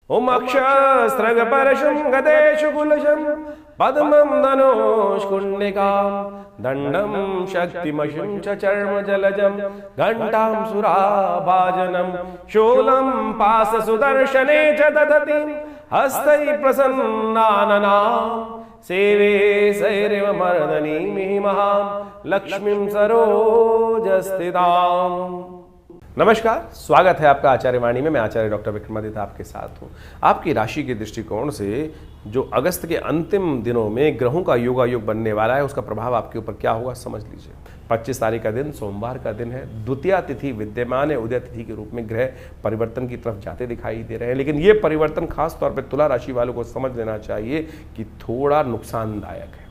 ओम अक्षस्रग परशुं गदेषु कुलशं पद्मं धनुष्कुण्डिकां दण्डं शक्तिमशुं च चर्म जलजं घण्टां सुराभाजनं शूलं पाशसुदर्शने च दधति हस्तैः प्रसन्नाननां सेवे सैरिव मर्दनीमिमहां लक्ष्मीं सरोजस्थिताम्। नमस्कार, स्वागत है आपका आचार्य वाणी में। मैं आचार्य डॉक्टर विक्रमादित्य आपके साथ हूँ। आपकी राशि के दृष्टिकोण से जो अगस्त के अंतिम दिनों में ग्रहों का योगायोग बनने वाला है, उसका प्रभाव आपके ऊपर क्या होगा समझ लीजिए। 25 तारीख का दिन सोमवार का दिन है। द्वितीया तिथि विद्यमान है, उदय तिथि के रूप में ग्रह परिवर्तन की तरफ जाते दिखाई दे रहे हैं, लेकिन ये परिवर्तन खास तौर पर तुला राशि वालों को समझ लेना चाहिए कि थोड़ा नुकसानदायक है।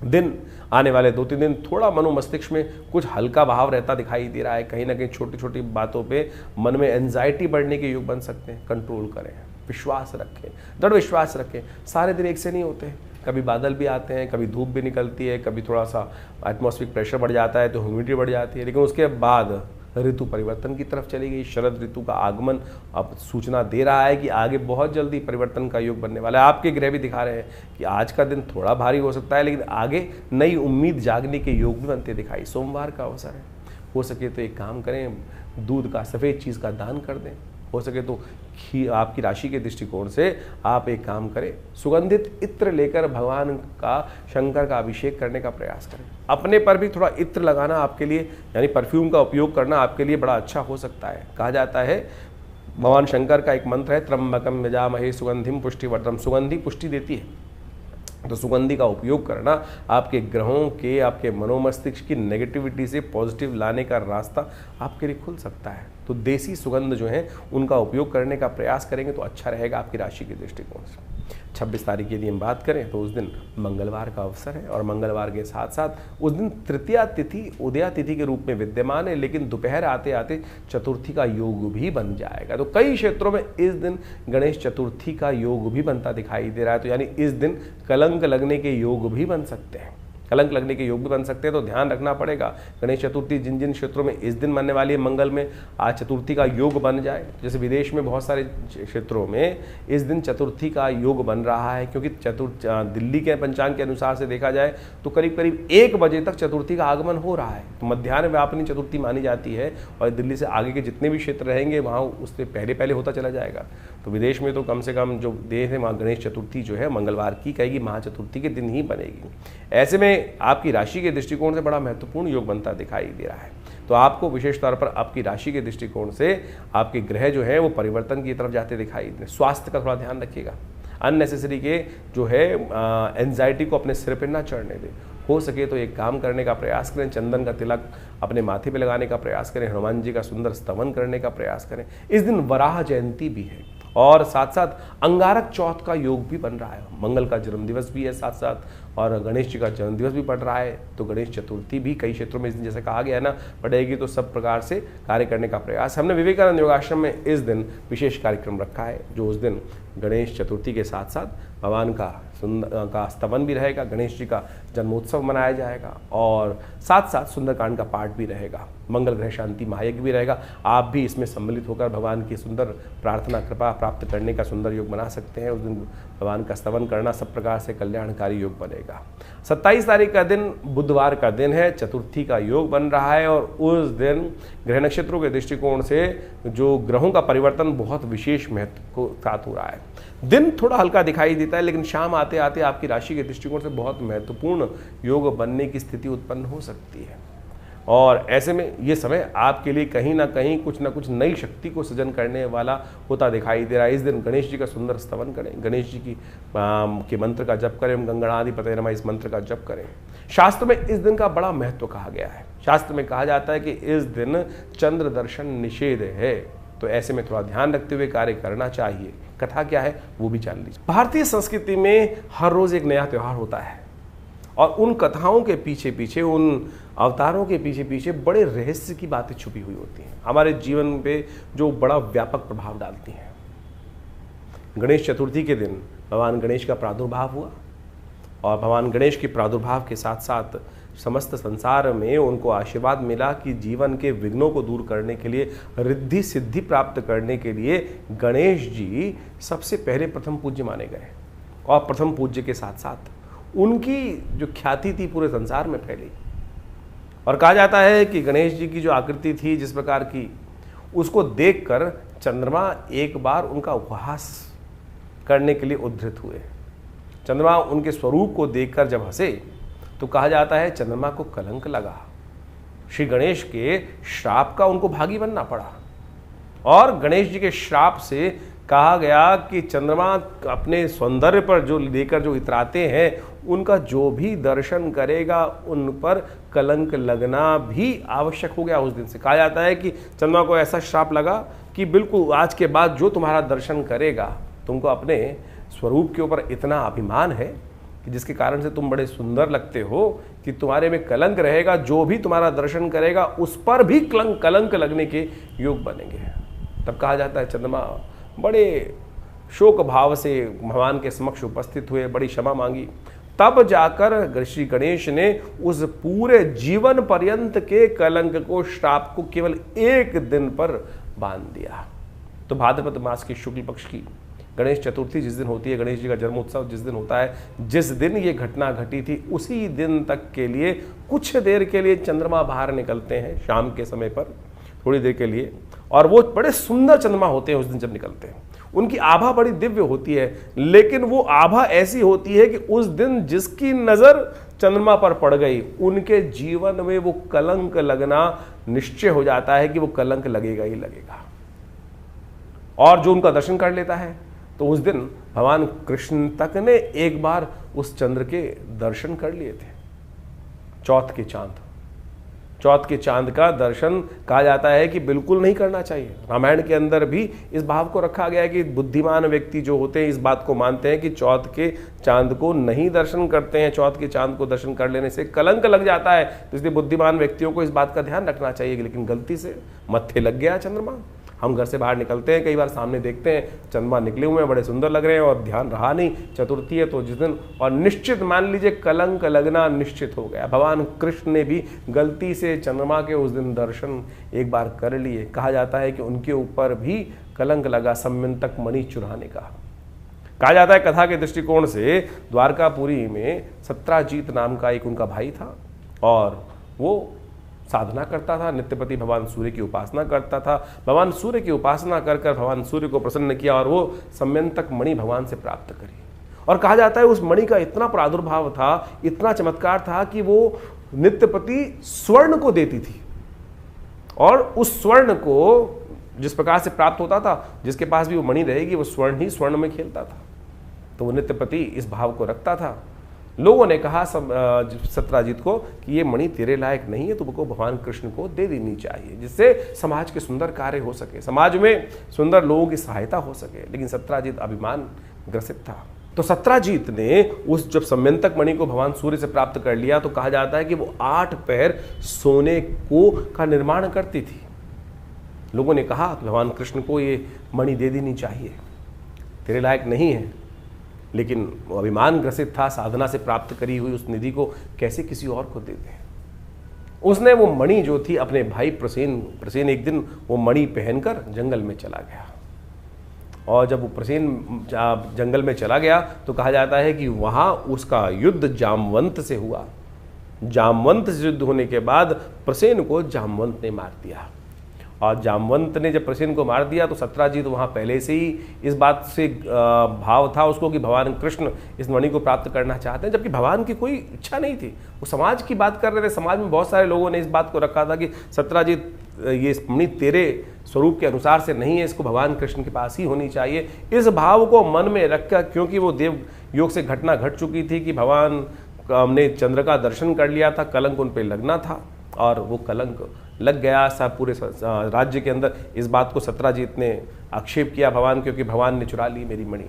दिन आने वाले 2-3 दिन थोड़ा मनोमस्तिष्क में कुछ हल्का भाव रहता दिखाई दे रहा है। कहीं ना कहीं छोटी छोटी बातों पे मन में एंजाइटी बढ़ने के योग बन सकते हैं। कंट्रोल करें, विश्वास रखें, दृढ़ विश्वास रखें। सारे दिन एक से नहीं होते हैं, कभी बादल भी आते हैं, कभी धूप भी निकलती है, कभी थोड़ा सा एटमॉस्फेरिक प्रेशर बढ़ जाता है तो ह्यूमिडिटी बढ़ जाती है, लेकिन उसके बाद ऋतु परिवर्तन की तरफ चली गई। शरद ऋतु का आगमन अब सूचना दे रहा है कि आगे बहुत जल्दी परिवर्तन का योग बनने वाला है। आपके ग्रह भी दिखा रहे हैं कि आज का दिन थोड़ा भारी हो सकता है, लेकिन आगे नई उम्मीद जागने के योग भी बनते दिखाई। सोमवार का अवसर है, हो सके तो एक काम करें, दूध का सफ़ेद चीज़ का दान कर दें। हो सके तो आपकी राशि के दृष्टिकोण से आप एक काम करें, सुगंधित इत्र लेकर भगवान का, शंकर का अभिषेक करने का प्रयास करें। अपने पर भी थोड़ा इत्र लगाना आपके लिए, यानी परफ्यूम का उपयोग करना आपके लिए बड़ा अच्छा हो सकता है। कहा जाता है, भगवान शंकर का एक मंत्र है, त्र्यंबकम यजामहे सुगंधिम पुष्टिवर्धनम। सुगंधि पुष्टि देती है, तो सुगंधि का उपयोग करना आपके ग्रहों के, आपके मनोमस्तिष्क की नेगेटिविटी से पॉजिटिव लाने का रास्ता आपके लिए खुल सकता है। तो देसी सुगंध जो है उनका उपयोग करने का प्रयास करेंगे तो अच्छा रहेगा आपकी राशि के दृष्टिकोण से। 26 तारीख की यदि हम बात करें तो उस दिन मंगलवार का अवसर है, और मंगलवार के साथ साथ उस दिन तृतीया तिथि उदया तिथि के रूप में विद्यमान है, लेकिन दोपहर आते आते चतुर्थी का योग भी बन जाएगा। तो कई क्षेत्रों में इस दिन गणेश चतुर्थी का योग भी बनता दिखाई दे रहा है। तो यानी इस दिन कलंक लगने के योग भी बन सकते हैं, कलंक लगने के योग भी बन सकते हैं। तो ध्यान रखना पड़ेगा। गणेश चतुर्थी जिन जिन क्षेत्रों में इस दिन बनने वाली है, मंगल में आज चतुर्थी का योग बन जाए। जैसे विदेश में बहुत सारे क्षेत्रों में इस दिन चतुर्थी का योग बन रहा है, क्योंकि दिल्ली के पंचांग के अनुसार से देखा जाए तो करीब करीब 1 बजे तक चतुर्थी का आगमन हो रहा है। तो मध्याह्न व्यापिनी चतुर्थी मानी जाती है, और दिल्ली से आगे के जितने भी क्षेत्र रहेंगे वहाँ उससे पहले पहले होता चला जाएगा। तो विदेश में तो कम से कम जो देश है वहाँ गणेश चतुर्थी जो है मंगलवार की कहेगी, महाचतुर्थी के दिन ही बनेगी। ऐसे में आपकी राशि के दृष्टिकोण से बड़ा महत्वपूर्ण योग बनता दिखाई दे रहा है। तो आपको विशेष तौर पर आपकी राशि के दृष्टिकोण से आपके ग्रह जो है वो परिवर्तन की तरफ जाते दिखाई दे। स्वास्थ्य का थोड़ा ध्यान रखिएगा, अननेसेसरी के जो है एंजाइटी को अपने सिर पर ना चढ़ने दें। हो सके तो एक काम करने का प्रयास करें, चंदन का तिलक अपने माथे पे लगाने का प्रयास करें, हनुमान जी का सुंदर स्तवन करने का प्रयास करें। इस दिन वराह जयंती भी है, और साथ साथ अंगारक चौथ का योग भी बन रहा है। मंगल का जन्मदिवस भी है साथ साथ, और गणेश जी का जन्मदिवस भी पड़ रहा है। तो गणेश चतुर्थी भी कई क्षेत्रों में इस दिन, जैसे कहा गया है ना, पड़ेगी। तो सब प्रकार से कार्य करने का प्रयास। हमने विवेकानंद योगाश्रम में इस दिन विशेष कार्यक्रम रखा है, जो उस दिन गणेश चतुर्थी के साथ साथ भगवान का स्तवन भी रहेगा, गणेश जी का जन्मोत्सव मनाया जाएगा, और साथ साथ सुंदरकांड का पाठ भी रहेगा, मंगल ग्रह शांति महायज्ञ भी रहेगा। आप भी इसमें सम्मिलित होकर भगवान की सुंदर प्रार्थना कृपा प्राप्त करने का सुंदर योग बना सकते हैं। उस दिन भगवान का स्तवन करना सब प्रकार से कल्याणकारी योग बनेगा। 27 तारीख का दिन बुधवार का दिन है, चतुर्थी का योग बन रहा है, और उस दिन ग्रह नक्षत्रों के दृष्टिकोण से जो ग्रहों का परिवर्तन बहुत विशेष महत्व को साथ हो रहा है। दिन थोड़ा हल्का दिखाई देता है, लेकिन शाम आते आते आपकी राशि के दृष्टिकोण से बहुत महत्वपूर्ण योग बनने की स्थिति उत्पन्न हो सकती है। और ऐसे में ये समय आपके लिए कहीं ना कुछ नई शक्ति को सृजन करने वाला होता दिखाई दे रहा है। इस दिन गणेश जी का सुंदर स्तवन करें, गणेश जी के मंत्र का जप करें, गंगणाधिपतये नमः इस मंत्र का जप करें। शास्त्र में इस दिन का बड़ा महत्व कहा गया है। शास्त्र में कहा जाता है कि इस दिन चंद्र दर्शन निषेध है, तो ऐसे में थोड़ा ध्यान रखते हुए कार्य करना चाहिए। कथा क्या है वो भी जान लीजिए। भारतीय संस्कृति में हर रोज एक नया त्यौहार होता है, और उन कथाओं के पीछे पीछे, उन अवतारों के पीछे पीछे बड़े रहस्य की बातें छुपी हुई होती हैं, हमारे जीवन पे जो बड़ा व्यापक प्रभाव डालती हैं। गणेश चतुर्थी के दिन भगवान गणेश का प्रादुर्भाव हुआ, और भगवान गणेश के प्रादुर्भाव के साथ साथ समस्त संसार में उनको आशीर्वाद मिला कि जीवन के विघ्नों को दूर करने के लिए, रिद्धि सिद्धि प्राप्त करने के लिए गणेश जी सबसे पहले प्रथम पूज्य माने गए। और प्रथम पूज्य के साथ साथ उनकी जो ख्याति थी पूरे संसार में फैली। और कहा जाता है कि गणेश जी की जो आकृति थी जिस प्रकार की, उसको देखकर चंद्रमा एक बार उनका उपहास करने के लिए उद्धृत हुए। चंद्रमा उनके स्वरूप को देखकर जब हंसे तो कहा जाता है चंद्रमा को कलंक लगा। श्री गणेश के श्राप का उनको भागी बनना पड़ा। और गणेश जी के श्राप से कहा गया कि चंद्रमा अपने सौंदर्य पर जो लेकर जो इतराते हैं, उनका जो भी दर्शन करेगा उन पर कलंक लगना भी आवश्यक हो गया। उस दिन से कहा जाता है कि चंद्रमा को ऐसा श्राप लगा कि बिल्कुल आज के बाद जो तुम्हारा दर्शन करेगा, तुमको अपने स्वरूप के ऊपर इतना अभिमान है कि जिसके कारण से तुम बड़े सुंदर लगते हो कि तुम्हारे में कलंक रहेगा, जो भी तुम्हारा दर्शन करेगा उस पर भी कलंक लगने के योग बनेंगे। तब कहा जाता है चंद्रमा बड़े शोक भाव से भगवान के समक्ष उपस्थित हुए, बड़ी क्षमा मांगी। तब जाकर श्री गणेश ने उस पूरे जीवन पर्यंत के कलंक को, श्राप को केवल एक दिन पर बांध दिया। तो भाद्रपद मास के शुक्ल पक्ष की गणेश चतुर्थी जिस दिन होती है, गणेश जी का जन्मोत्सव जिस दिन होता है, जिस दिन ये घटना घटी थी उसी दिन तक के लिए कुछ देर के लिए चंद्रमा बाहर निकलते हैं शाम के समय पर, थोड़ी देर के लिए। और वो बड़े सुंदर चंद्रमा होते हैं उस दिन जब निकलते हैं। उनकी आभा बड़ी दिव्य होती है, लेकिन वो आभा ऐसी होती है कि उस दिन जिसकी नजर चंद्रमा पर पड़ गई, उनके जीवन में वो कलंक लगना निश्चय हो जाता है कि वो कलंक लगेगा ही लगेगा। और जो उनका दर्शन कर लेता है, तो उस दिन भगवान कृष्ण तक ने एक बार उस चंद्र के दर्शन कर लिए थे। चौथ के चांद का दर्शन कहा जाता है कि बिल्कुल नहीं करना चाहिए। रामायण के अंदर भी इस भाव को रखा गया है कि बुद्धिमान व्यक्ति जो होते हैं इस बात को मानते हैं कि चौथ के चांद को नहीं दर्शन करते हैं, चौथ के चांद को दर्शन कर लेने से कलंक लग जाता है। तो इसलिए बुद्धिमान व्यक्तियों को इस बात का ध्यान रखना चाहिए। लेकिन गलती से मत्थे लग गया चंद्रमा। हम घर से बाहर निकलते हैं, कई बार सामने देखते हैं चंद्रमा निकले हुए हैं, बड़े सुंदर लग रहे हैं, और ध्यान रहा नहीं चतुर्थी है तो जिस दिन, और निश्चित मान लीजिए कलंक लगना निश्चित हो गया। भगवान कृष्ण ने भी गलती से चंद्रमा के उस दिन दर्शन एक बार कर लिए। कहा जाता है कि उनके ऊपर भी कलंक लगा सम्यंतक मणि चुराने का। कहा जाता है कथा के दृष्टिकोण से द्वारकापुरी में सत्राजीत नाम का एक उनका भाई था, और वो साधना करता था, नित्यपति भगवान सूर्य की उपासना करता था। भगवान सूर्य की उपासना कर कर भगवान सूर्य को प्रसन्न किया और वो सम्यंतक मणि भगवान से प्राप्त करी। और कहा जाता है उस मणि का इतना प्रादुर्भाव था, इतना चमत्कार था कि वो नित्यपति स्वर्ण को देती थी, और उस स्वर्ण को जिस प्रकार से प्राप्त होता था, जिसके पास भी वो मणि रहेगी वो स्वर्ण ही स्वर्ण में खेलता था। तो वो नित्यपति इस भाव को रखता था। लोगों ने कहा सत्राजीत को कि ये मणि तेरे लायक नहीं है, तुमको भगवान कृष्ण को दे देनी चाहिए, जिससे समाज के सुंदर कार्य हो सके, समाज में सुंदर लोगों की सहायता हो सके। लेकिन सत्राजीत अभिमान ग्रसित था। तो सत्राजीत ने उस जब सम्यंतक मणि को भगवान सूर्य से प्राप्त कर लिया, तो कहा जाता है कि वो 8 पैर सोने को का निर्माण करती थी। लोगों ने कहा भगवान कृष्ण को ये मणि दे देनी चाहिए, तेरे लायक नहीं है। लेकिन वो अभिमान ग्रसित था, साधना से प्राप्त करी हुई उस निधि को कैसे किसी और को दे दे। उसने वो मणि जो थी अपने भाई प्रसेन एक दिन वो मणि पहनकर जंगल में चला गया। और जब वो प्रसेन जंगल में चला गया तो कहा जाता है कि वहाँ उसका युद्ध जामवंत से हुआ। जामवंत से युद्ध होने के बाद प्रसेन को जामवंत ने मार दिया। और जामवंत ने जब प्रसेन को मार दिया तो सत्राजीत वहाँ पहले से ही इस बात से भाव था उसको कि भगवान कृष्ण इस मणि को प्राप्त करना चाहते हैं, जबकि भगवान की कोई इच्छा नहीं थी। वो समाज की बात कर रहे थे। समाज में बहुत सारे लोगों ने इस बात को रखा था कि सत्राजीत ये मणि तेरे स्वरूप के अनुसार से नहीं है, इसको भगवान कृष्ण के पास ही होनी चाहिए। इस भाव को मन में रखकर, क्योंकि वो देव योग से घटना घट चुकी थी कि भगवान ने चंद्र का दर्शन कर लिया था, कलंक उन पर लगना था, और वो कलंक लग गया सब पूरे राज्य के अंदर। इस बात को सत्राजीत ने आक्षेप किया भगवान, क्योंकि भगवान ने चुरा ली मेरी मणि।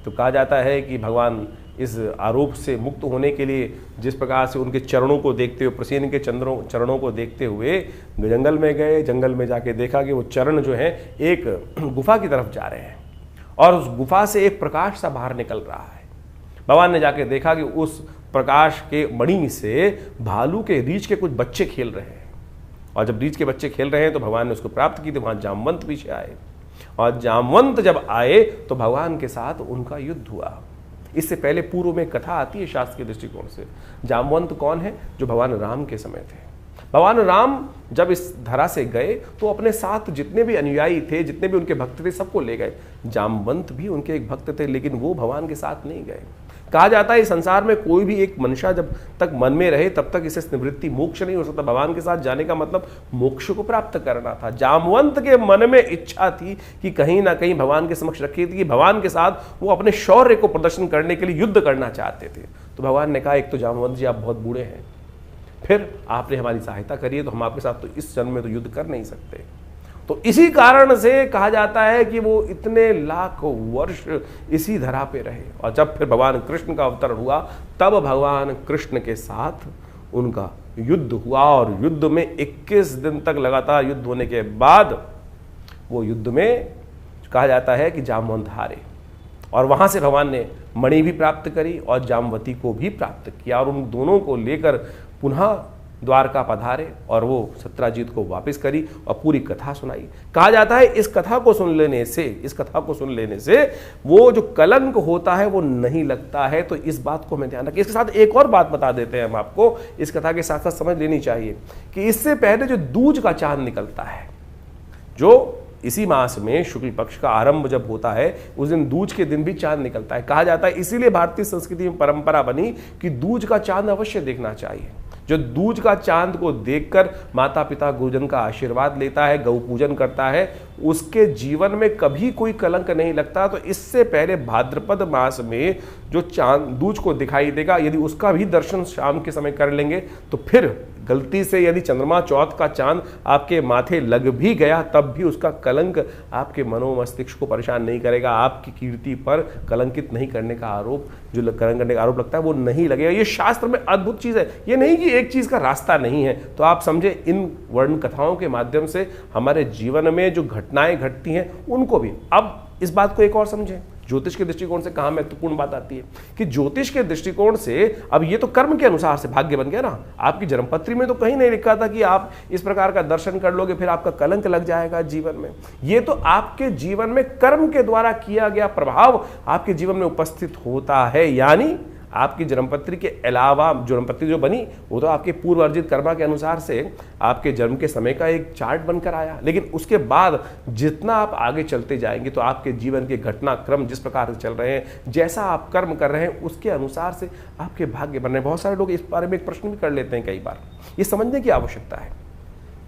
तो कहा जाता है कि भगवान इस आरोप से मुक्त होने के लिए जिस प्रकार से उनके चरणों को देखते हुए, प्रसेन के चरणों को देखते हुए जंगल में गए। जंगल में जाके देखा कि वो चरण जो है एक गुफा की तरफ जा रहे हैं, और उस गुफा से एक प्रकाश सा बाहर निकल रहा है। भगवान ने जाके देखा कि उस प्रकाश के मणि से भालू के रीछ के कुछ बच्चे खेल रहे हैं, और जब रीछ के बच्चे खेल रहे हैं तो भगवान ने उसको प्राप्त की, तो वहां जामवंत पीछे आए, और जामवंत जब आए तो भगवान के साथ उनका युद्ध हुआ। इससे पहले पूर्व में कथा आती है शास्त्र के दृष्टिकोण से। जामवंत कौन है? जो भगवान राम के समय थे। भगवान राम जब इस धरा से गए तो अपने साथ जितने भी अनुयायी थे, जितने भी उनके भक्त थे, सबको ले गए। जामवंत भी उनके एक भक्त थे, लेकिन वो भगवान के साथ नहीं गए। कहा जाता है इस संसार में कोई भी एक मनुष्य जब तक मन में रहे तब तक इसे निवृत्ति मोक्ष नहीं हो सकता। भगवान के साथ जाने का मतलब मोक्ष को प्राप्त करना था। जामवंत के मन में इच्छा थी कि कहीं ना कहीं भगवान के समक्ष रखी थी कि भगवान के साथ वो अपने शौर्य को प्रदर्शन करने के लिए युद्ध करना चाहते थे। तो भगवान ने कहा, एक तो जामवंत जी आप बहुत बूढ़े हैं, फिर आपने हमारी सहायता करी है, तो हम आपके साथ तो इस जन्म में तो युद्ध कर नहीं सकते। तो इसी कारण से कहा जाता है कि वो इतने लाख वर्ष इसी धरा पे रहे, और जब फिर भगवान कृष्ण का अवतरण हुआ तब भगवान कृष्ण के साथ उनका युद्ध हुआ, और युद्ध में 21 दिन तक लगातार युद्ध होने के बाद वो युद्ध में कहा जाता है कि जामवंत हारे, और वहां से भगवान ने मणि भी प्राप्त करी और जामवती को भी प्राप्त किया, और उन दोनों को लेकर पुनः द्वारका पधारे और वो सत्यजीत को वापस करी और पूरी कथा सुनाई। कहा जाता है इस कथा को सुन लेने से वो जो कलंक होता है वो नहीं लगता है। तो इस बात को हमें ध्यान रखें। इसके साथ एक और बात बता देते हैं हम आपको, इस कथा के साथ साथ समझ लेनी चाहिए कि इससे पहले जो दूज का चांद निकलता है, जो इसी मास में शुक्ल पक्ष का आरंभ जब होता है उस दिन दूज के दिन भी चांद निकलता है। कहा जाता है इसीलिए भारतीय संस्कृति में परंपरा बनी कि दूज का चांद अवश्य देखना चाहिए। जो दूज का चांद को देखकर माता पिता गुरुजन का आशीर्वाद लेता है, गौ पूजन करता है, उसके जीवन में कभी कोई कलंक नहीं लगता। तो इससे पहले भाद्रपद मास में जो चांद दूज को दिखाई देगा, यदि उसका भी दर्शन शाम के समय कर लेंगे तो फिर गलती से यदि चंद्रमा चौथ का चांद आपके माथे लग भी गया तब भी उसका कलंक आपके मनोमस्तिष्क को परेशान नहीं करेगा। आपकी कीर्ति पर कलंकित नहीं करने का आरोप, जो कलंक करने का आरोप लगता है वो नहीं लगेगा। ये शास्त्र में अद्भुत चीज है, ये नहीं कि एक चीज का रास्ता नहीं है। तो आप समझे, इन वर्ण कथाओं के माध्यम से हमारे जीवन में जो घटनाएं घटती हैं उनको भी। अब इस बात को एक और समझें, ज्योतिष के दृष्टिकोण से कहाँ महत्वपूर्ण बात आती है कि ज्योतिष के दृष्टिकोण से अब ये तो कर्म के अनुसार से भाग्य बन गया ना। आपकी जन्मपत्री में तो कहीं नहीं लिखा था कि आप इस प्रकार का दर्शन कर लोगे फिर आपका कलंक लग जाएगा जीवन में। ये तो आपके जीवन में कर्म के द्वारा किया गया प्रभाव आपके जीवन में उपस्थित होता है। यानी आपकी जन्मपत्री के अलावा जन्मपत्री जो बनी वो तो आपके पूर्व अर्जित कर्मा के अनुसार से आपके जन्म के समय का एक चार्ट बनकर आया, लेकिन उसके बाद जितना आप आगे चलते जाएंगे तो आपके जीवन के घटनाक्रम जिस प्रकार से चल रहे हैं, जैसा आप कर्म कर रहे हैं उसके अनुसार से आपके भाग्य बन रहे हैं। बहुत सारे लोग इस बारे में एक प्रश्न भी कर लेते हैं कई बार। ये समझने की आवश्यकता है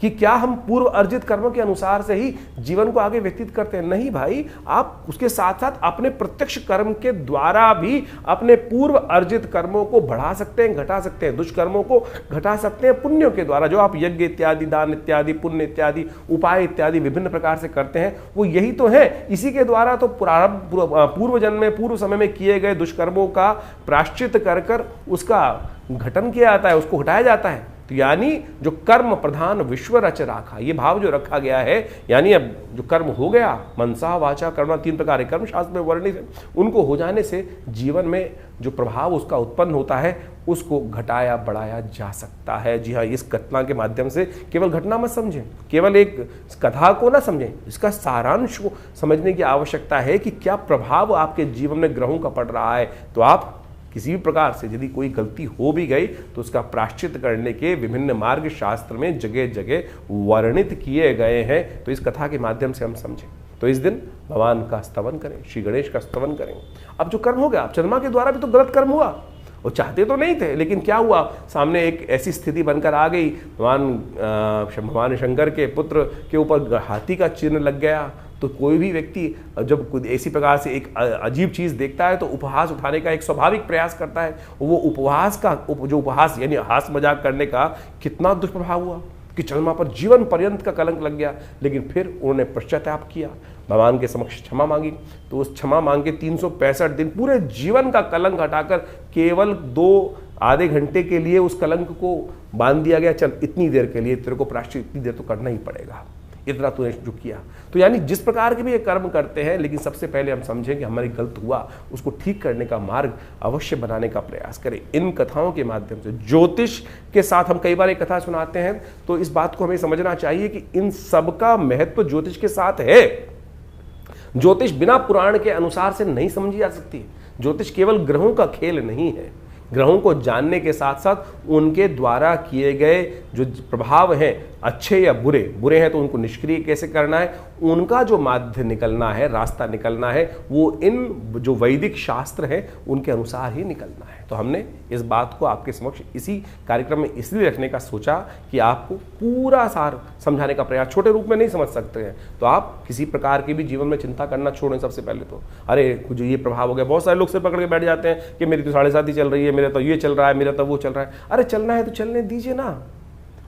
कि क्या हम पूर्व अर्जित कर्मों के अनुसार से ही जीवन को आगे व्यतीत करते हैं? नहीं भाई, आप उसके साथ साथ अपने प्रत्यक्ष कर्म के द्वारा भी अपने पूर्व अर्जित कर्मों को बढ़ा सकते हैं, घटा सकते हैं। दुष्कर्मों को घटा सकते हैं पुण्यों के द्वारा। जो आप यज्ञ इत्यादि, दान इत्यादि, पुण्य इत्यादि, उपाय इत्यादि विभिन्न प्रकार से करते हैं वो यही तो है। इसी के द्वारा तो पूर्व जन्म में, पूर्व समय में किए गए दुष्कर्मों का प्रायश्चित कर कर उसका घटन किया जाता है, उसको घटाया जाता है। तो यानी जो कर्म प्रधान विश्व रच राखा, ये भाव जो रखा गया है, यानी अब जो कर्म हो गया, मनसा वाचा कर्म, 3 प्रकार के कर्म शास्त्र में वर्णित है, उनको हो जाने से जीवन में जो प्रभाव उसका उत्पन्न होता है उसको घटाया बढ़ाया जा सकता है। जी हाँ, इस घटना के माध्यम से केवल घटना मत समझें, केवल एक कथा को ना समझें, इसका सारांश को समझने की आवश्यकता है कि क्या प्रभाव आपके जीवन में ग्रहों का पड़ रहा है। तो आप किसी भी प्रकार से यदि कोई गलती हो भी गई तो उसका प्रायश्चित करने के विभिन्न मार्ग शास्त्र में जगह जगह वर्णित किए गए हैं। तो इस कथा के माध्यम से हम समझें। तो इस दिन भगवान का स्तवन करें, श्री गणेश का स्तवन करें। अब जो कर्म हो गया, अब चंद्रमा के द्वारा भी तो गलत कर्म हुआ, वो चाहते तो नहीं थे, लेकिन क्या हुआ, सामने एक ऐसी स्थिति बनकर आ गई, भगवान शंकर के पुत्र के ऊपर हाथी का चिन्ह लग गया। तो कोई भी व्यक्ति जब कुछ ऐसी प्रकार से एक अजीब चीज़ देखता है तो उपहास उठाने का एक स्वाभाविक प्रयास करता है। वो उपहास का जो उपहास यानी हास मजाक करने का कितना दुष्प्रभाव हुआ कि चंद्रमा पर जीवन पर्यंत का कलंक लग गया। लेकिन फिर उन्होंने पश्चाताप किया, भगवान के समक्ष क्षमा मांगी, तो उस क्षमा मांग के 365 दिन पूरे जीवन का कलंक हटाकर केवल 2 आधे घंटे के लिए उस कलंक को बांध दिया गया। चल इतनी देर के लिए तेरे को प्रायश्चित इतनी देर तो करना ही पड़ेगा। इतना तूने जो किया। तो यानी जिस प्रकार के भी ये कर्म करते हैं, लेकिन सबसे पहले हम समझें कि हमारी गलत हुआ, उसको ठीक करने का मार्ग अवश्य बनाने का प्रयास करें। इन कथाओं के माध्यम से ज्योतिष के साथ हम कई बार एक कथा सुनाते हैं, तो इस बात को हमें समझना चाहिए कि इन सब का महत्व ज्योतिष के साथ है। ज्योतिष बिना पुराण के अनुसार से नहीं समझी जा सकती। ज्योतिष केवल ग्रहों का खेल नहीं है। ग्रहों को जानने के साथ साथ उनके द्वारा किए गए जो प्रभाव हैं, अच्छे या बुरे, बुरे हैं तो उनको निष्क्रिय कैसे करना है, उनका जो माध्य निकलना है, रास्ता निकलना है, वो इन जो वैदिक शास्त्र हैं उनके अनुसार ही निकलना है। तो हमने इस बात को आपके समक्ष इसी कार्यक्रम में इसलिए रखने का सोचा कि आपको पूरा सार समझाने का प्रयास, छोटे रूप में नहीं समझ सकते हैं तो आप किसी प्रकार की भी जीवन में चिंता करना छोड़ें। सबसे पहले तो अरे कुछ ये प्रभाव हो गया, बहुत सारे लोग से पकड़ के बैठ जाते हैं कि मेरी तो 7.5 चल रही है, मेरा तो ये चल रहा है, मेरा तो वो चल रहा है। अरे चलना है तो चलने दीजिए ना,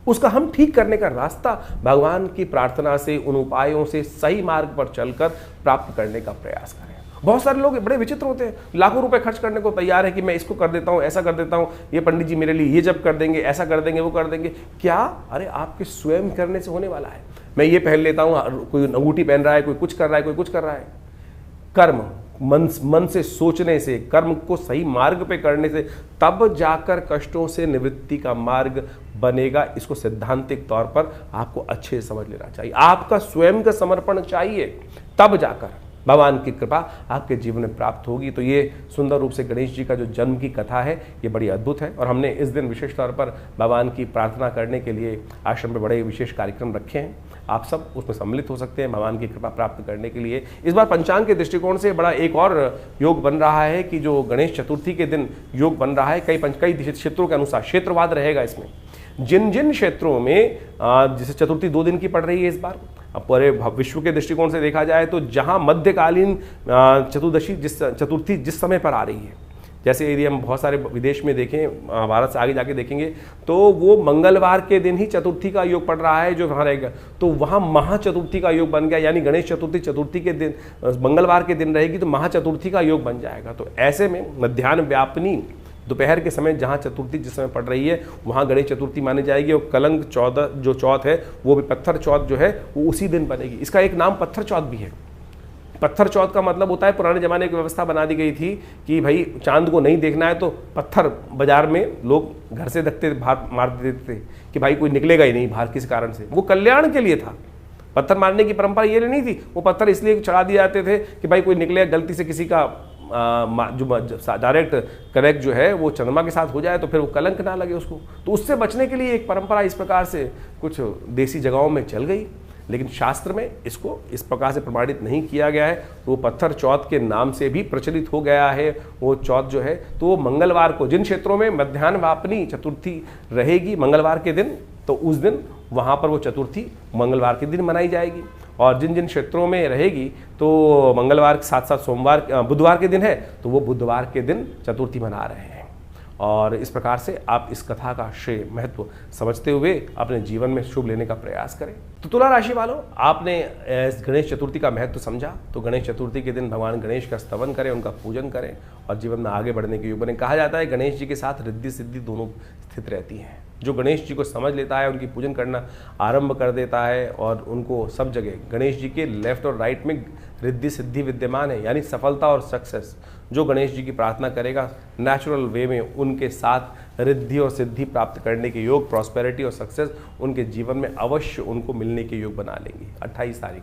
उसका हम ठीक करने का रास्ता भगवान की प्रार्थना से, उन उपायों से सही मार्ग पर चलकर प्राप्त करने का प्रयास करें। बहुत सारे लोग बड़े विचित्र होते हैं, लाखों रुपए खर्च करने को तैयार है कि मैं इसको कर देता हूं, ऐसा कर देता हूं, ये पंडित जी मेरे लिए ये जब कर देंगे, ऐसा कर देंगे, वो कर देंगे। क्या? अरे आपके स्वयं करने से होने वाला है। मैं ये पहन लेता हूं, कोई अंगूठी पहन रहा है, कोई कुछ कर रहा है, कोई कुछ कर रहा है। कर्म मन से सोचने से, कर्म को सही मार्ग पे करने से तब जाकर कष्टों से निवृत्ति का मार्ग बनेगा। इसको सैद्धांतिक तौर पर आपको अच्छे से समझ लेना चाहिए। आपका स्वयं का समर्पण चाहिए, तब जाकर भगवान की कृपा आपके जीवन में प्राप्त होगी। तो ये सुंदर रूप से गणेश जी का जो जन्म की कथा है ये बड़ी अद्भुत है, और हमने इस दिन विशेष तौर पर भगवान की प्रार्थना करने के लिए आश्रम में बड़े विशेष कार्यक्रम रखे हैं। आप सब उसमें सम्मिलित हो सकते हैं भगवान की कृपा प्राप्त करने के लिए। इस बार पंचांग के दृष्टिकोण से बड़ा एक और योग बन रहा है कि जो गणेश चतुर्थी के दिन योग बन रहा है, कई क्षेत्रों के अनुसार क्षेत्रवाद रहेगा इसमें। जिन जिन क्षेत्रों में जैसे चतुर्थी 2 दिन की पड़ रही है इस बार, पूरे विश्व के दृष्टिकोण से देखा जाए तो जहां मध्यकालीन चतुर्थी जिस समय पर आ रही है, जैसे यदि हम बहुत सारे विदेश में देखें, भारत से आगे जाके देखेंगे तो वो मंगलवार के दिन ही चतुर्थी का योग पड़ रहा है जो वहाँ रहेगा, तो वहाँ महाचतुर्थी का योग बन गया। यानी गणेश चतुर्थी के दिन मंगलवार के दिन रहेगी तो महाचतुर्थी का योग बन जाएगा। तो ऐसे में मध्याह्न व्यापनी दोपहर के समय जहाँ चतुर्थी जिस समय पड़ रही है वहाँ गणेश चतुर्थी मानी जाएगी। और कलंग 14 जो चौथ है वो भी पत्थर चौथ जो है वो उसी दिन बनेगी। इसका एक नाम पत्थर चौथ भी है। पत्थर चौथ का मतलब होता है, पुराने जमाने की व्यवस्था बना दी गई थी कि भाई चांद को नहीं देखना है तो पत्थर बाजार में लोग घर से रखते बाहर मार देते थे कि भाई कोई निकलेगा ही नहीं बाहर किसी कारण से। वो कल्याण के लिए था। पत्थर मारने की परंपरा ये नहीं थी, वो पत्थर इसलिए चढ़ा दिए जाते थे कि भाई कोई निकलेगा गलती से किसी का जो डायरेक्ट कनेक्ट जो है वो चंद्रमा के साथ हो जाए तो फिर वो कलंक ना लगे उसको। तो उससे बचने के लिए एक परंपरा इस प्रकार से कुछ देसी जगहों में चल गई, लेकिन शास्त्र में इसको इस प्रकार से प्रमाणित नहीं किया गया है। तो वो पत्थर चौथ के नाम से भी प्रचलित हो गया है वो चौथ जो है। तो वो मंगलवार को, जिन क्षेत्रों में मध्याह्न वापनी चतुर्थी रहेगी मंगलवार के दिन, तो उस दिन वहाँ पर वो चतुर्थी मंगलवार के दिन मनाई जाएगी। और जिन जिन क्षेत्रों में रहेगी तो मंगलवार के साथ साथ बुधवार के दिन है तो वो बुधवार के दिन चतुर्थी मना रहे हैं। और इस प्रकार से आप इस कथा का श्रेय महत्व समझते हुए अपने जीवन में शुभ लेने का प्रयास करें। तो तुला राशि वालों, आपने इस गणेश चतुर्थी का महत्व समझा तो गणेश चतुर्थी के दिन भगवान गणेश का स्तवन करें, उनका पूजन करें और जीवन में आगे बढ़ने के योग बने। कहा जाता है गणेश जी के साथ रिद्धि सिद्धि दोनों स्थित रहती हैं। जो गणेश जी को समझ लेता है, उनकी पूजन करना आरंभ कर देता है और उनको सब जगह गणेश जी के लेफ्ट और राइट में रिद्धि सिद्धि विद्यमान है, यानी सफलता और सक्सेस। जो गणेश जी की प्रार्थना करेगा नेचुरल वे में उनके साथ रिद्धि और सिद्धि प्राप्त करने के योग, प्रॉस्पेरिटी और सक्सेस उनके जीवन में अवश्य उनको मिलने के योग बना लेंगे। 28 तारीख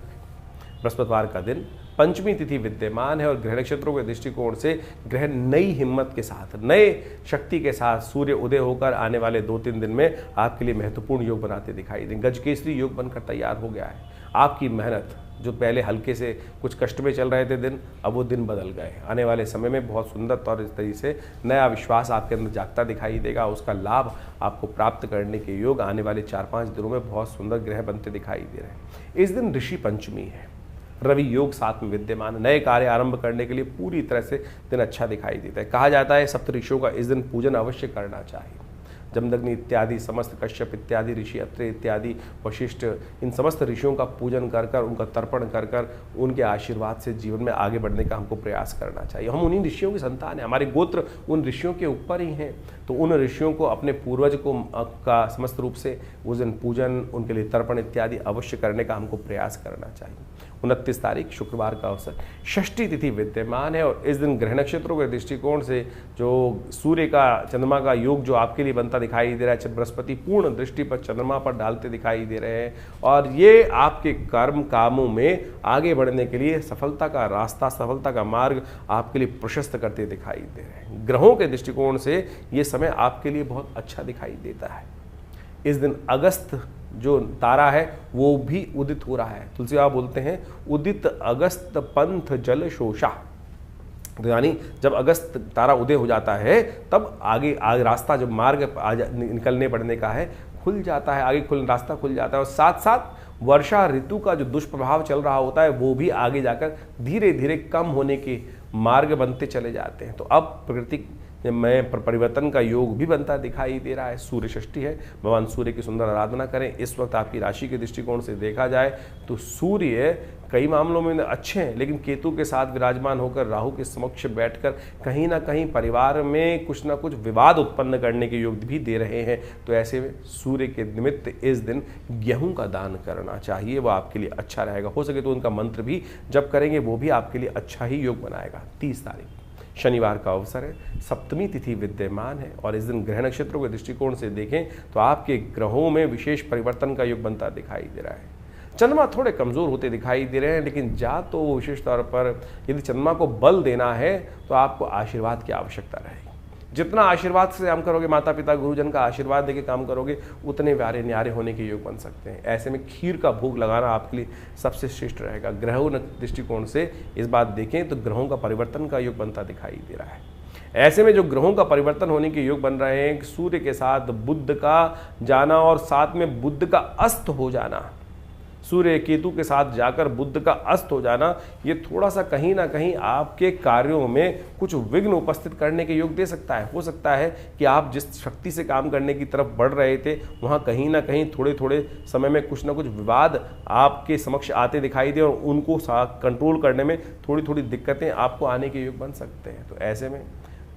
बृहस्पतिवार का दिन, पंचमी तिथि विद्यमान है और ग्रह नक्षत्रों के दृष्टिकोण से ग्रह नई हिम्मत के साथ, नए शक्ति के साथ सूर्य उदय होकर आने वाले 2-3 दिन में आपके लिए महत्वपूर्ण योग बनाते दिखाई देंगे। गजकेसरी योग बनकर तैयार हो गया है। आपकी मेहनत, जो पहले हल्के से कुछ कष्ट में चल रहे थे दिन, अब वो दिन बदल गए। आने वाले समय में बहुत सुंदर तौर इस तरीके से नया विश्वास आपके अंदर जागता दिखाई देगा। उसका लाभ आपको प्राप्त करने के योग आने वाले 4-5 दिनों में बहुत सुंदर ग्रह बनते दिखाई दे रहे हैं। इस दिन ऋषि पंचमी है, रवि योग साथ में विद्यमान। नए कार्य आरंभ करने के लिए पूरी तरह से दिन अच्छा दिखाई देता है। कहा जाता है सप्त ऋषियों का इस दिन पूजन अवश्य करना चाहिए। जमदग्नि इत्यादि समस्त, कश्यप इत्यादि ऋषि, अत्रि इत्यादि, वशिष्ठ, इन समस्त ऋषियों का पूजन कर कर, उनका तर्पण कर कर, उनके आशीर्वाद से जीवन में आगे बढ़ने का हमको प्रयास करना चाहिए। हम उन्हीं ऋषियों की संतान हैं, हमारे गोत्र उन ऋषियों के ऊपर ही हैं, तो उन ऋषियों को, अपने पूर्वज को का समस्त रूप से उस दिन पूजन, उनके लिए तर्पण इत्यादि अवश्य करने का हमको प्रयास करना चाहिए। 29 तारीख शुक्रवार का अवसर, षष्ठी तिथि विद्यमान है और इस दिन ग्रह नक्षत्रों के दृष्टिकोण से जो सूर्य का चंद्रमा का योग जो आपके लिए बनता दिखाई दे रहा है, बृहस्पति पूर्ण दृष्टि पर चंद्रमा पर डालते दिखाई दे रहे हैं और ये आपके कर्म कामों में आगे बढ़ने के लिए सफलता का रास्ता, सफलता का मार्ग आपके लिए प्रशस्त करते दिखाई दे रहे हैं। ग्रहों के दृष्टिकोण से ये समय आपके लिए बहुत अच्छा दिखाई देता है। इस दिन अगस्त जो तारा है वो भी उदित हो रहा है। तुलसी बाबा बोलते हैं उदित अगस्त पंथ जल शोषा, तो यानी जब अगस्त तारा उदय हो जाता है तब आगे रास्ता, जब मार्ग निकलने पड़ने का है, खुल जाता है, आगे रास्ता खुल जाता है और साथ साथ वर्षा ऋतु का जो दुष्प्रभाव चल रहा होता है वो भी आगे जाकर धीरे धीरे कम होने के मार्ग बनते चले जाते हैं। तो अब प्रकृति में परिवर्तन का योग भी बनता दिखाई दे रहा है। सूर्य षष्ठी है, भगवान सूर्य की सुंदर आराधना करें। इस वक्त आपकी राशि के दृष्टिकोण से देखा जाए तो सूर्य कई मामलों में अच्छे हैं, लेकिन केतु के साथ विराजमान होकर राहु के समक्ष बैठकर कहीं ना कहीं परिवार में कुछ ना कुछ विवाद उत्पन्न करने के योग भी दे रहे हैं। तो ऐसे में सूर्य के निमित्त इस दिन गेहूं का दान करना चाहिए, वह आपके लिए अच्छा रहेगा। हो सके तो उनका मंत्र भी जप करेंगे, वो भी आपके लिए अच्छा ही योग बनाएगा। 30 तारीख शनिवार का अवसर है, सप्तमी तिथि विद्यमान है और इस दिन ग्रह नक्षत्रों के दृष्टिकोण से देखें तो आपके ग्रहों में विशेष परिवर्तन का योग बनता दिखाई दे रहा है। चंद्रमा थोड़े कमजोर होते दिखाई दे रहे हैं, लेकिन जा तो विशेष तौर पर यदि चंद्रमा को बल देना है तो आपको आशीर्वाद की आवश्यकता रहेगी। जितना आशीर्वाद से काम करोगे, माता पिता गुरुजन का आशीर्वाद देके काम करोगे, उतने प्यारे न्यारे होने के योग बन सकते हैं। ऐसे में खीर का भोग लगाना आपके लिए सबसे श्रेष्ठ रहेगा। ग्रहों दृष्टिकोण से इस बात देखें तो ग्रहों का परिवर्तन का योग बनता दिखाई दे रहा है। ऐसे में जो ग्रहों का परिवर्तन होने के योग बन रहे हैं, सूर्य के साथ बुध का जाना और साथ में बुध का अस्त हो जाना, सूर्य केतु के साथ जाकर बुध का अस्त हो जाना, ये थोड़ा सा कहीं ना कहीं आपके कार्यों में कुछ विघ्न उपस्थित करने के योग दे सकता है। हो सकता है कि आप जिस शक्ति से काम करने की तरफ बढ़ रहे थे वहाँ कहीं ना कहीं थोड़े थोड़े समय में कुछ ना कुछ विवाद आपके समक्ष आते दिखाई दे और उनको कंट्रोल करने में थोड़ी थोड़ी दिक्कतें आपको आने के योग बन सकते हैं। तो ऐसे में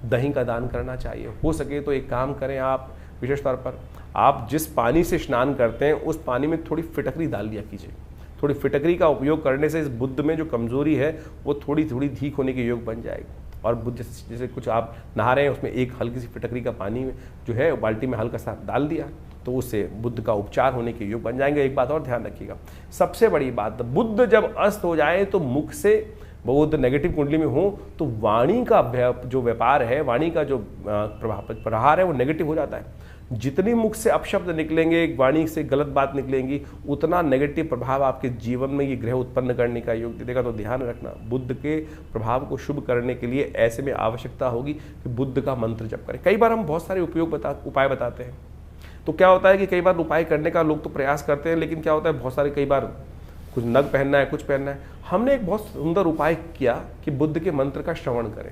दही का दान करना चाहिए। हो सके तो एक काम करें, आप विशेष तौर पर आप जिस पानी से स्नान करते हैं उस पानी में थोड़ी फिटकरी डाल दिया कीजिए। थोड़ी फिटकरी का उपयोग करने से इस बुध में जो कमजोरी है वो थोड़ी थोड़ी ठीक होने के योग बन जाएगी। और बुध जैसे कुछ आप नहा रहे हैं उसमें एक हल्की सी फिटकरी का पानी जो है बाल्टी में हल्का सा डाल दिया तो उससे बुध का उपचार होने के योग बन जाएंगे। एक बात और ध्यान रखिएगा, सबसे बड़ी बात, बुध जब अस्त हो जाए तो मुख से बहुत नेगेटिव कुंडली में हो तो वाणी का जो व्यापार है, वाणी का जो प्रहार है वो नेगेटिव हो जाता है। जितनी मुख से अपशब्द निकलेंगे, वाणी से गलत बात निकलेंगी, उतना नेगेटिव प्रभाव आपके जीवन में ये ग्रह उत्पन्न करने का योग देगा। तो ध्यान रखना, बुध के प्रभाव को शुभ करने के लिए ऐसे में आवश्यकता होगी कि बुध का मंत्र जप करें। कई बार हम बहुत सारे उपाय बताते हैं, तो क्या होता है कि कई बार उपाय करने का लोग तो प्रयास करते हैं, लेकिन क्या होता है बहुत सारे कई बार कुछ नग पहनना है, कुछ पहनना है। हमने एक बहुत सुंदर उपाय किया कि बुद्ध के मंत्र का श्रवण करें,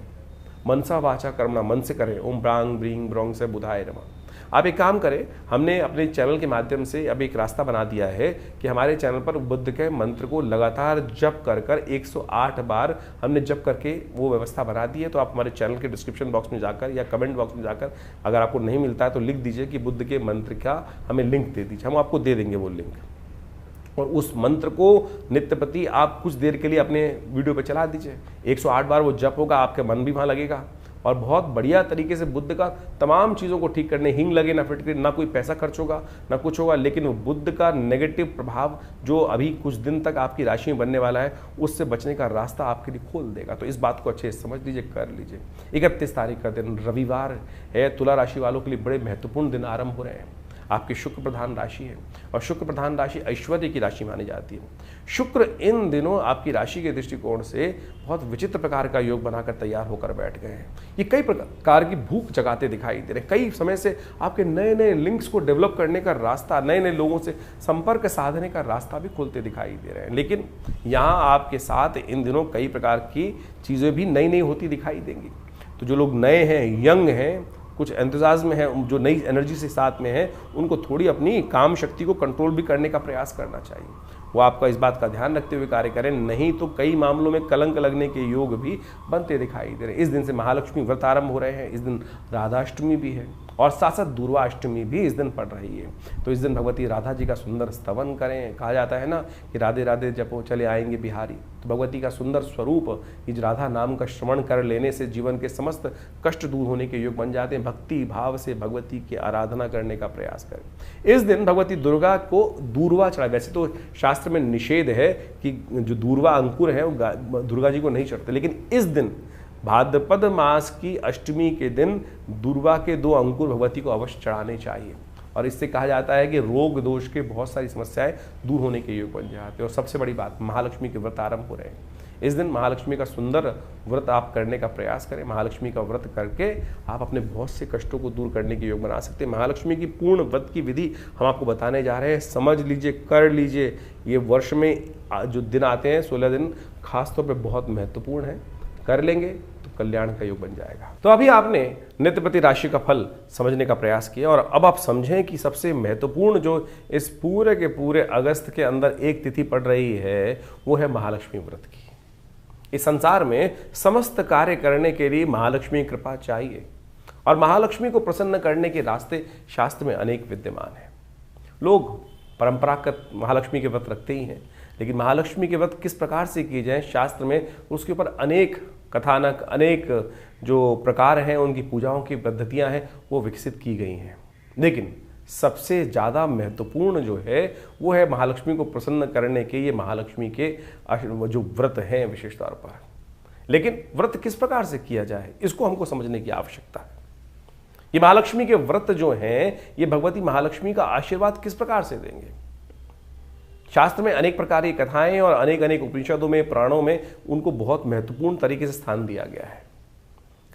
मनसा वाचा कर्मणा, मन से करें, ओम ब्रांग ब्रींग ब्रोंग से बुधाय नमा। आप एक काम करें, हमने अपने चैनल के माध्यम से अब एक रास्ता बना दिया है कि हमारे चैनल पर बुद्ध के मंत्र को लगातार जप कर 108 बार हमने जप करके वो व्यवस्था बना दी है। तो आप हमारे चैनल के डिस्क्रिप्शन बॉक्स में जाकर या कमेंट बॉक्स में जाकर अगर आपको नहीं मिलता है तो लिख दीजिए कि बुद्ध के मंत्र का हमें लिंक दे दीजिए, हम आपको दे देंगे वो लिंक। और उस मंत्र को नित्य प्रति आप कुछ देर के लिए अपने वीडियो पे चला दीजिए, 108 बार वो जप होगा, आपके मन भी वहाँ लगेगा और बहुत बढ़िया तरीके से बुद्ध का तमाम चीज़ों को ठीक करने, हिंग लगे ना फिटकरी, ना कोई पैसा खर्च होगा ना कुछ होगा, लेकिन वो बुद्ध का नेगेटिव प्रभाव जो अभी कुछ दिन तक आपकी राशि में बनने वाला है उससे बचने का रास्ता आपके लिए खोल देगा। तो इस बात को अच्छे से समझ लीजिए, कर लीजिए। 31 तारीख का दिन रविवार है, तुला राशि वालों के लिए बड़े महत्वपूर्ण दिन आरंभ हो रहे हैं। आपकी शुक्र प्रधान राशि है और शुक्र प्रधान राशि ऐश्वर्य की राशि मानी जाती है। शुक्र इन दिनों आपकी राशि के दृष्टिकोण से बहुत विचित्र प्रकार का योग बनाकर तैयार होकर बैठ गए हैं। ये कई प्रकार की भूख जगाते दिखाई दे रहे हैं। कई समय से आपके नए नए लिंक्स को डेवलप करने का रास्ता, नए नए लोगों से संपर्क साधने का रास्ता भी खुलते दिखाई दे रहे हैं। लेकिन यहाँ आपके साथ इन दिनों कई प्रकार की चीज़ें भी नई नई होती दिखाई देंगी। तो जो लोग नए हैं, यंग हैं, कुछ एंथुसियाज्म में है, जो नई एनर्जी से साथ में है, उनको थोड़ी अपनी काम शक्ति को कंट्रोल भी करने का प्रयास करना चाहिए। वो आपका इस बात का ध्यान रखते हुए कार्य करें, नहीं तो कई मामलों में कलंक लगने के योग भी बनते दिखाई दे रहे हैं। इस दिन से महालक्ष्मी व्रत आरंभ हो रहे हैं, इस दिन राधाष्टमी भी है और साथ साथ दुर्वाष्टमी भी इस दिन पड़ रही है। तो इस दिन भगवती राधा जी का सुंदर स्तवन करें। कहा जाता है ना कि राधे राधे जपो चले आएंगे बिहारी। तो भगवती का सुंदर स्वरूप इस राधा नाम का श्रवण कर लेने से जीवन के समस्त कष्ट दूर होने के योग बन जाते हैं। भक्ति भाव से भगवती की आराधना करने का प्रयास करें। इस दिन भगवती दुर्गा को दूर्वा चढ़ाए। वैसे तो शास्त्र में निषेध है कि जो दूर्वा अंकुर है वो दुर्गा जी को नहीं चढ़ते, लेकिन इस दिन भाद्रपद मास की अष्टमी के दिन दूर्वा के 2 अंकुर भगवती को अवश्य चढ़ाने चाहिए। और इससे कहा जाता है कि रोग दोष के बहुत सारी समस्याएं दूर होने के योग बन जाते हैं। और सबसे बड़ी बात, महालक्ष्मी के व्रत आरंभ हो रहे हैं। इस दिन महालक्ष्मी का सुंदर व्रत आप करने का प्रयास करें। महालक्ष्मी का व्रत करके आप अपने बहुत से कष्टों को दूर करने के योग बना सकते हैं। महालक्ष्मी की पूर्ण व्रत की विधि हम आपको बताने जा रहे हैं। समझ लीजिए, कर लीजिए। ये वर्ष में जो दिन आते हैं 16 दिन खासतौर पर बहुत महत्वपूर्ण है। कर लेंगे तो कल्याण का योग बन जाएगा। तो अभी आपने नित्यप्रति राशि का फल समझने का प्रयास किया और अब आप समझें कि सबसे महत्वपूर्ण जो इस पूरे के पूरे अगस्त के अंदर एक तिथि पड़ रही है वो है महालक्ष्मी व्रत की। इस संसार में समस्त कार्य करने के लिए महालक्ष्मी कृपा चाहिए और महालक्ष्मी को प्रसन्न करने के रास्ते शास्त्र में अनेक विद्यमान हैं। लोग परंपरागत महालक्ष्मी के व्रत रखते ही हैं, लेकिन महालक्ष्मी के व्रत किस प्रकार से किए जाएं, शास्त्र में उसके ऊपर अनेक कथानक, अनेक जो प्रकार हैं, उनकी पूजाओं की पद्धतियां हैं, वो विकसित की गई हैं। लेकिन सबसे ज़्यादा महत्वपूर्ण जो है वो है महालक्ष्मी को प्रसन्न करने के ये महालक्ष्मी के जो व्रत हैं विशेष तौर पर। लेकिन व्रत किस प्रकार से किया जाए, इसको हमको समझने की आवश्यकता है। ये महालक्ष्मी के व्रत जो हैं, ये भगवती महालक्ष्मी का आशीर्वाद किस प्रकार से देंगे। शास्त्र में अनेक प्रकार की कथाएं और अनेक उपनिषदों में, पुराणों में उनको बहुत महत्वपूर्ण तरीके से स्थान दिया गया है।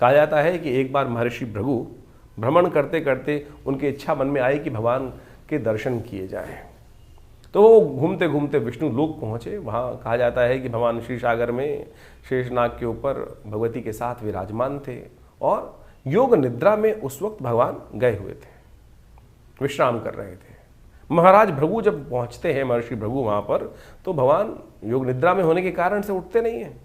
कहा जाता है कि एक बार महर्षि भृगु भ्रमण करते करते उनकी इच्छा मन में आई कि भगवान के दर्शन किए जाएं। तो वो घूमते घूमते विष्णु लोक पहुँचे। वहाँ कहा जाता है कि भगवान श्री सागर में शेषनाग के ऊपर भगवती के साथ विराजमान थे और योग निद्रा में उस वक्त भगवान गए हुए थे, विश्राम कर रहे थे। महाराज भृगु जब पहुंचते हैं, महर्षि भृगु वहां पर, तो भगवान योग निद्रा में होने के कारण से उठते नहीं हैं।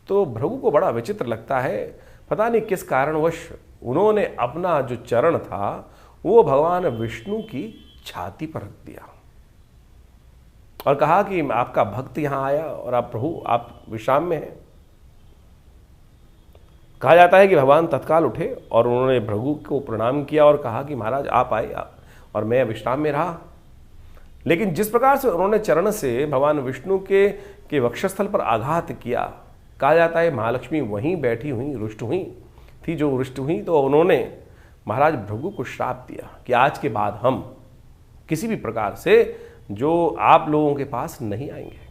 तो भृगु को बड़ा विचित्र लगता है, पता नहीं किस कारणवश उन्होंने अपना जो चरण था वो भगवान विष्णु की छाती पर रख दिया और कहा कि आपका भक्त यहां आया और आप प्रभु आप विश्राम में हैं। कहा जाता है कि भगवान तत्काल उठे और उन्होंने भृगु को प्रणाम किया और कहा कि महाराज आप आए और मैं विश्राम में रहा। लेकिन जिस प्रकार से उन्होंने चरण से भगवान विष्णु के वक्षस्थल पर आघात किया, कहा जाता है महालक्ष्मी वहीं बैठी हुई रुष्ट हुई थी। जो रुष्ट हुई तो उन्होंने महाराज भृगु को श्राप दिया कि आज के बाद हम किसी भी प्रकार से जो आप लोगों के पास नहीं आएंगे।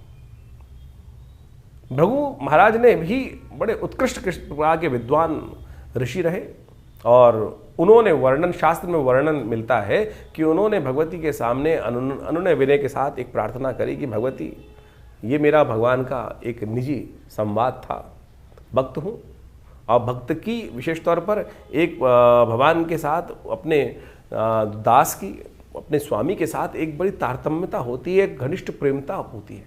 भृगु महाराज ने भी बड़े उत्कृष्ट प्रकार के विद्वान ऋषि रहे और उन्होंने वर्णन, शास्त्र में वर्णन मिलता है कि उन्होंने भगवती के सामने अनुनय विनय के साथ एक प्रार्थना करी कि भगवती, ये मेरा भगवान का एक निजी संवाद था, भक्त हूँ और भक्त की विशेष तौर पर एक भगवान के साथ अपने दास की, अपने स्वामी के साथ एक बड़ी तारतम्यता होती है, एक घनिष्ठ प्रेमता होती है।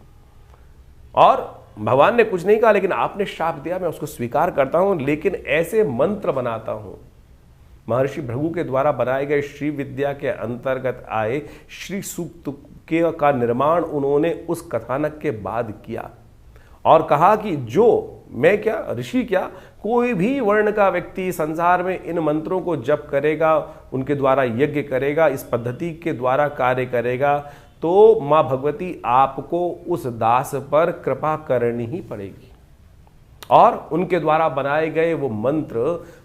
और भगवान ने कुछ नहीं कहा, लेकिन आपने श्राप दिया, मैं उसको स्वीकार करता हूँ, लेकिन ऐसे मंत्र बनाता हूँ। महर्षि भृगु के द्वारा बनाए गए श्री विद्या के अंतर्गत आए श्री सूक्त का निर्माण उन्होंने उस कथानक के बाद किया और कहा कि जो मैं क्या, ऋषि क्या, कोई भी वर्ण का व्यक्ति संसार में इन मंत्रों को जप करेगा, उनके द्वारा यज्ञ करेगा, इस पद्धति के द्वारा कार्य करेगा, तो माँ भगवती आपको उस दास पर कृपा करनी ही पड़ेगी। और उनके द्वारा बनाए गए वो मंत्र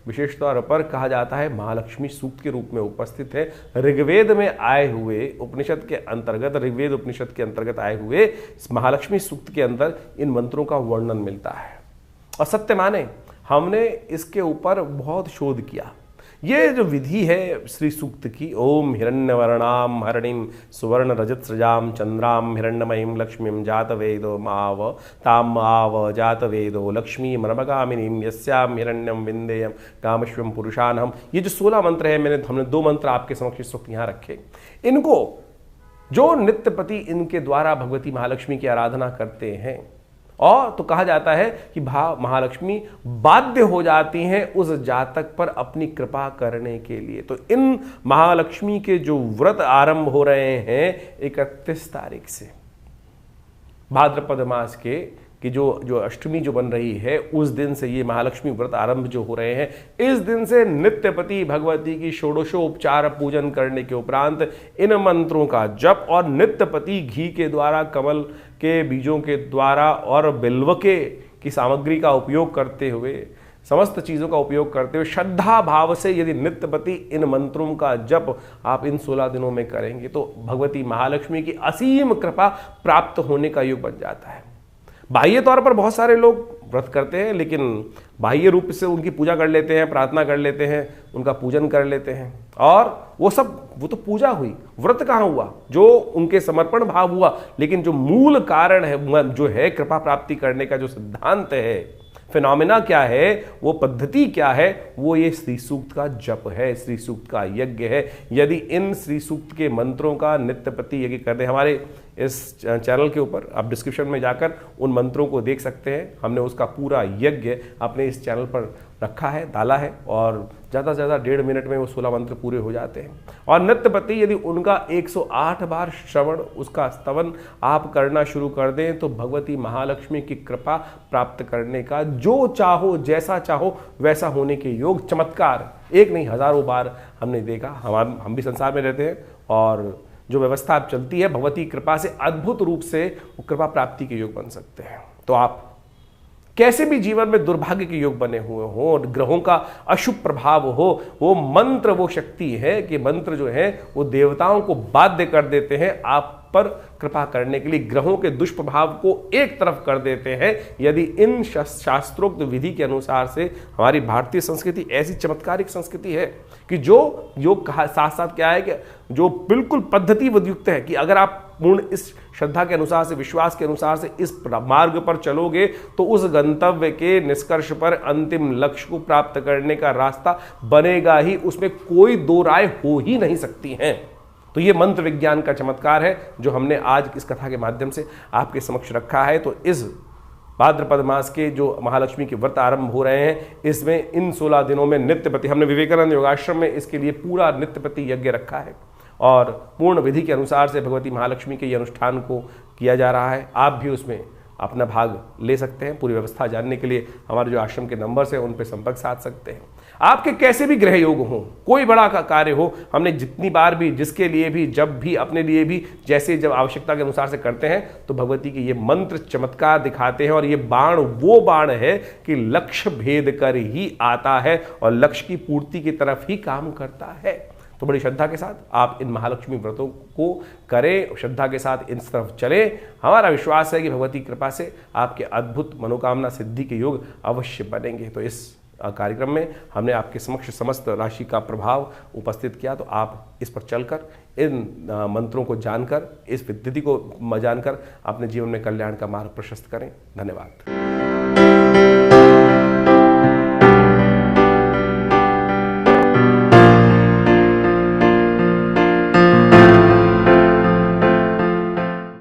विशेष तौर पर कहा जाता है महालक्ष्मी सूक्त के रूप में उपस्थित है। ऋग्वेद में आए हुए उपनिषद के अंतर्गत, ऋग्वेद उपनिषद के अंतर्गत आए हुए महालक्ष्मी सूक्त के अंदर इन मंत्रों का वर्णन मिलता है। और सत्य माने, हमने इसके ऊपर बहुत शोध किया ये जो विधि है श्री सूक्त की, ओम हिरण्यवर्णाम हरणिम सुवर्ण रजत सृजाम चंद्राम हिरण्यमयीं लक्ष्मीं जात वेदो माव ताम आव जात वेदो लक्ष्मी मनमगामिनीं यस्याम हिरण्यम विंदेयम कामश्वम पुरुषानहम। ये जो 16 मंत्र है, हमने 2 मंत्र आपके समक्ष इस वक्त यहाँ रखे। इनको जो नित्यपति इनके द्वारा भगवती महालक्ष्मी की आराधना करते हैं, और तो कहा जाता है कि महालक्ष्मी बाध्य हो जाती हैं उस जातक पर अपनी कृपा करने के लिए। तो इन महालक्ष्मी के जो व्रत आरंभ हो रहे हैं 31 तारीख से, भाद्रपद मास के कि जो अष्टमी जो बन रही है उस दिन से ये महालक्ष्मी व्रत आरंभ जो हो रहे हैं। इस दिन से नित्यपति भगवती की षोडशोपचार पूजन करने के उपरांत इन मंत्रों का जप और नित्यपति घी के द्वारा, कमल के बीजों के द्वारा और बिल्व की सामग्री का उपयोग करते हुए, समस्त चीज़ों का उपयोग करते हुए श्रद्धा भाव से यदि नित्यपति इन मंत्रों का जप आप इन 16 दिनों में करेंगे तो भगवती महालक्ष्मी की असीम कृपा प्राप्त होने का योग बन जाता है। बाह्य तौर पर बहुत सारे लोग व्रत करते हैं, लेकिन बाह्य रूप से उनकी पूजा कर लेते हैं, प्रार्थना कर लेते हैं, उनका पूजन कर लेते हैं, और वो तो पूजा हुई, व्रत कहाँ हुआ, जो उनके समर्पण भाव हुआ। लेकिन जो मूल कारण है, जो है कृपा प्राप्ति करने का जो सिद्धांत है, फिनोमिना क्या है, वो पद्धति क्या है, वो ये श्री सूक्त का जप है, श्री सूक्त का यज्ञ है। यदि इन श्री सूक्त के मंत्रों का नित्यपति यज्ञ कर दे, हमारे इस चैनल के ऊपर आप डिस्क्रिप्शन में जाकर उन मंत्रों को देख सकते हैं। हमने उसका पूरा यज्ञ अपने इस चैनल पर रखा है, डाला है, और ज़्यादा से ज़्यादा 1.5 मिनट में वो 16 मंत्र पूरे हो जाते हैं। और नित्यपति यदि उनका 108 बार श्रवण, उसका स्तवन आप करना शुरू कर दें तो भगवती महालक्ष्मी की कृपा प्राप्त करने का जो चाहो, जैसा चाहो वैसा होने के योग, चमत्कार एक नहीं हजारों बार हमने देखा। हम भी संसार में रहते हैं, और जो व्यवस्था अब चलती है भगवती कृपा से अद्भुत रूप से वो कृपा प्राप्ति के योग बन सकते हैं। तो आप कैसे भी जीवन में दुर्भाग्य के योग बने हुए हो और ग्रहों का अशुभ प्रभाव हो, वो मंत्र वो शक्ति है कि मंत्र जो है वो देवताओं को बाध्य कर देते हैं आप पर कृपा करने के लिए, ग्रहों के दुष्प्रभाव को एक तरफ कर देते हैं। यदि इन शास्त्रोक्त विधि के अनुसार से, हमारी भारतीय संस्कृति ऐसी चमत्कारिक संस्कृति है कि जो योग साथ साथ क्या है कि जो बिल्कुल पद्धतिबद्ध युक्त है कि अगर आप पूर्ण इस श्रद्धा के अनुसार से, विश्वास के अनुसार से इस मार्ग पर चलोगे तो उस गंतव्य के निष्कर्ष पर, अंतिम लक्ष्य को प्राप्त करने का रास्ता बनेगा ही, उसमें कोई दो राय हो ही नहीं सकती हैं। तो ये मंत्र विज्ञान का चमत्कार है जो हमने आज इस कथा के माध्यम से आपके समक्ष रखा है। तो इस भाद्रपद मास के जो महालक्ष्मी के व्रत आरंभ हो रहे हैं, इसमें इन 16 दिनों में नित्यपति, हमने विवेकानंद योगाश्रम में इसके लिए पूरा नित्यपति यज्ञ रखा है और पूर्ण विधि के अनुसार से भगवती महालक्ष्मी के ये अनुष्ठान को किया जा रहा है। आप भी उसमें अपना भाग ले सकते हैं। पूरी व्यवस्था जानने के लिए हमारे जो आश्रम के नंबर्स हैं उन पर संपर्क साध सकते हैं। आपके कैसे भी ग्रह योग हो, कोई बड़ा का कार्य हो, हमने जितनी बार भी, जिसके लिए भी, जब भी, अपने लिए भी, जैसे जब आवश्यकता के अनुसार से करते हैं तो भगवती के ये मंत्र चमत्कार दिखाते हैं। और ये बाण वो बाण है कि लक्ष्य भेद कर ही आता है और लक्ष्य की पूर्ति की तरफ ही काम करता है। तो बड़ी श्रद्धा के साथ आप इन महालक्ष्मी व्रतों को करें, श्रद्धा के साथ इन तरफ चलें। हमारा विश्वास है कि भगवती कृपा से आपके अद्भुत मनोकामना सिद्धि के योग अवश्य बनेंगे। तो इस कार्यक्रम में हमने आपके समक्ष समस्त राशि का प्रभाव उपस्थित किया। तो आप इस पर चलकर, इन मंत्रों को जानकर, इस विधि को जानकर अपने जीवन में कल्याण का मार्ग प्रशस्त करें। धन्यवाद।